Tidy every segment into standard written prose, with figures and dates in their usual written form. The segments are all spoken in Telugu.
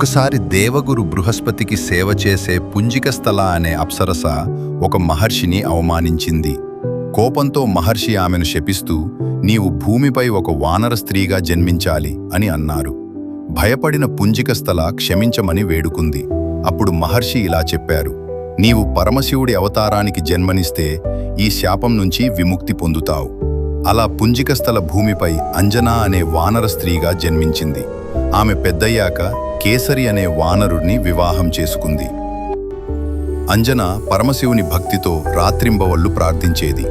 ఒకసారి దేవగురు బృహస్పతికి సేవ చేసే పుంజికస్థల అనే అప్సరస ఒక మహర్షిని అవమానించింది. కోపంతో మహర్షి ఆమెను శపిస్తూ, నీవు భూమిపై ఒక వానర స్త్రీగా జన్మించాలి అని అన్నారు. భయపడిన పుంజికస్థల క్షమించమని వేడుకుంది. అప్పుడు మహర్షి ఇలా చెప్పారు, నీవు పరమశివుడి అవతారానికి జన్మనిస్తే ఈ శాపం నుంచి విముక్తి పొందుతావు. అలా పుంజికస్థల భూమిపై అంజనా అనే వానర స్త్రీగా జన్మించింది. ఆమె పెద్దయ్యాక కేసరి అనే వానరుణ్ణి వివాహం చేసుకుంది. అంజన పరమశివుని భక్తితో రాత్రింబవళ్లు ప్రార్థించేది.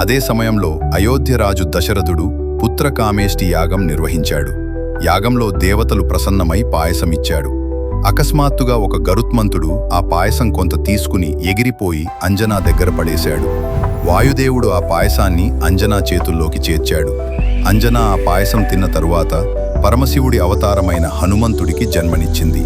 అదే సమయంలో అయోధ్యరాజు దశరథుడు పుత్రకామేష్టి యాగం నిర్వహించాడు. యాగంలో దేవతలు ప్రసన్నమై పాయసమిచ్చాడు. అకస్మాత్తుగా ఒక గరుత్మంతుడు ఆ పాయసం కొంత తీసుకుని ఎగిరిపోయి అంజనా దగ్గర పడేశాడు. వాయుదేవుడు ఆ పాయసాన్ని అంజనా చేతుల్లోకి చేర్చాడు. అంజనా ఆ పాయసం తిన్న తరువాత పరమశివుడి అవతారమైన హనుమంతుడికి జన్మనిచ్చింది.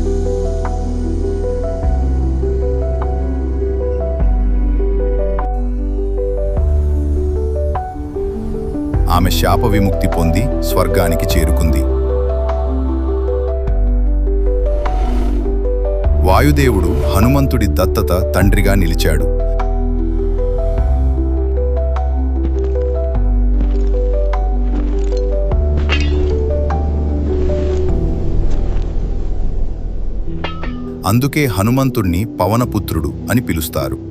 ఆమె శాప విముక్తి పొంది స్వర్గానికి చేరుకుంది. వాయుదేవుడు హనుమంతుడి దత్తత తండ్రిగా నిలిచాడు. అందుకే హనుమంతుణ్ణి పవనపుత్రుడు అని పిలుస్తారు.